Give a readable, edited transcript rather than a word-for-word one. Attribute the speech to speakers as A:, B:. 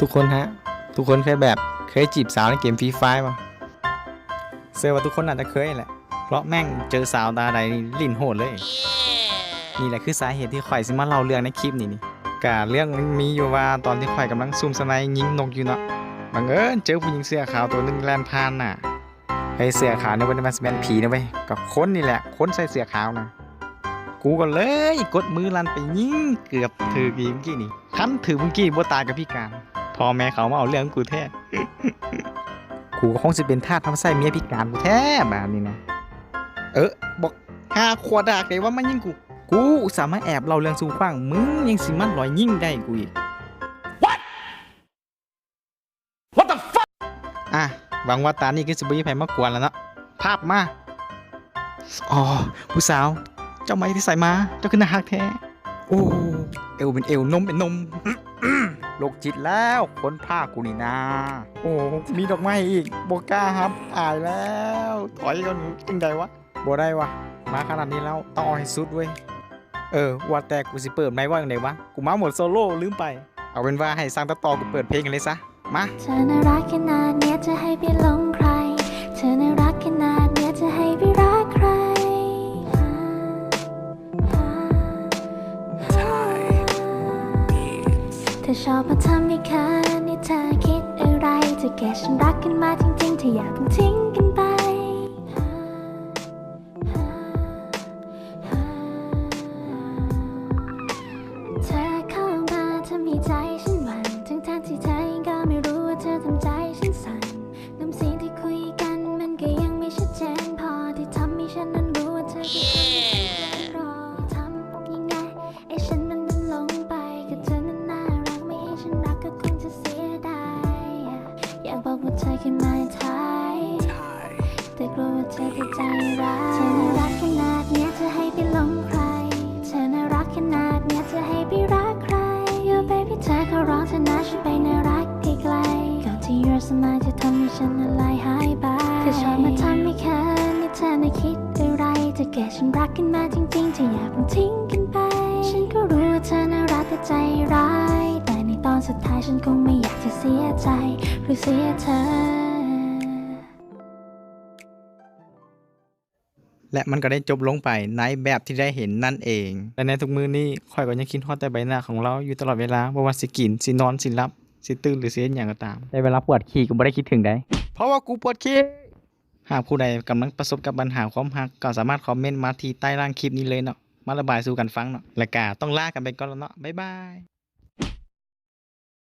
A: ทุกคนฮะทุกคนเคยจีบสาวในเกมฟรีไฟป่ะเชื่อว่าทุกคนอาจจะเคยแหละเพราะแม่งเจอสาวตาใดลิ้นโหดเลยนี่แหละคือสาเหตุที่ข่อยสิมาเล่าเรื่องในคลิปนี่กะเรื่องมันมีอยู่ว่าตอนที่ข่อยกำลังซุ่มสไนยิงนกอยู่เนาะบังเอิญเจอผู้หญิงเสื้อขาวตัวนึงแล่นผ่านน่ะไอ้เสื้อขาวเนี่ยมันเป็นผีนะเว้ยกับคนนี่แหละคนใส่เสื้อขาวนะกูก็เลยกดมือลั่นไปยิงเกือบถืออีกเมื่อกี้นี่คันถือเมื่อกี้บ่ตายกับพี่การพ่อแม่เขามาเอาเรื่องกูแท้ กูก็คงจะเป็นทาสทำไส้เมียพิการกูแท้แบบนี้นะบอก5 ขวดากเลยว่ามันยิงกูสามารถแอบเล่าเรื่องสู่ฟังมึงยังสิมันลอยยิ่งได้กูอีก What the fuck หวังว่าตานี่ก็จะไม่มีใครมากวนแล้วเนาะภาพมาอ๋อผู้สาวเจ้าไม้ที่ใส่มาเจ้าขึ้นน่าฮักแท้โอ้เอวเป็นเอวนมเป็นนม โรคจิตแล้วคนผ้ากูนี่นาโอ้มีดอกไม้อีกโบก้าครับอายแล้วถอยก่อนจังใดวะโบได้วะมาขนาดนี้แล้วต้องเอาให้สุดเว้ยว่าแต่กูสิเปิดไหมว่าอย่างไรวะกูมาหมดโซโล่ลืมไปเอาเป็นว่าให้สร้างต่อกูเปิดเพลงกันเลยซะมา
B: เธอน่ารักขนาดเนี้ยจะให้ไปหลงใครเธอน่ารักขนาดเนี้ยจะให้ไปรักใครเธอชอบมาทำให้เขินนี่เธอคิดอะไรจะแกฉันรักกันมาจริงๆเธออย่าเพิ่งทิ้งกันไปเธอเข้ามาทำให้ใจฉันหวั่นทั้งที่เธอเองก็ไม่รู้ว่าเธอทำใจฉันสั่นน้ำเสียงที่คุยกันมันก็ยังไม่ชัดเจนพอที่ทำให้ฉันนั้นรู้ว่าเธอคือคนที่รอทำยังไงไอ้ฉันมันดันลงไปกับเธอนั้นน่ารักไม่ให้ฉันรักก็คงจะเสียดายอยากบอกว่าเธอคือ my type แต่กลัวว่าเธอจะใจร้ายเธอน่ารักขนาดเนี้ยจะให้ไปหลงใครเธอน่ารักขนาดเนี้ยจะให้ไปรักใคร Yo baby เธอขอร้องเธอนะฉันไปน่ารักไกลๆก่อนที่ your smile จะทำให้ฉันละลายหายไปเธอชอบมาทำให้เขินนี่เธอน่ะคิดอะไรจะแกฉันรักกันมาจริงๆเธออย่าเพิ่งทิ้งกันไปฉันก็รู้ว่าเธอน่ารักแต่ใจร้ายแต่ในตอนสุดท้ายฉันคงไม่อยากจะเสียใจหรือเสียเธอ
A: และมันก็ได้จบลงไปในแบบที่ได้เห็นนั่นเองและในทุกมือนี้ข่อยก็ยังคิดฮอดแต่ใบหน้าของเราอยู่ตลอดเวลาบ่ว่าสิกินสินอนสิหลับสิตื่นหรือสิเฮ็ดหยังก็ตามแต่เวลาปวดขี้ก็บ่ได้คิดถึงได้เพราะว่ากูปวดขี้หากผู้ใดกำลังประสบกับปัญหาความรักก็สามารถคอมเมนต์มาที่ใต้ล่างคลิปนี้เลยเนาะมาระบายสู่กันฟังเนาะและก็ต้องลากันไปก่อนแล้วเนาะบ๊ายบาย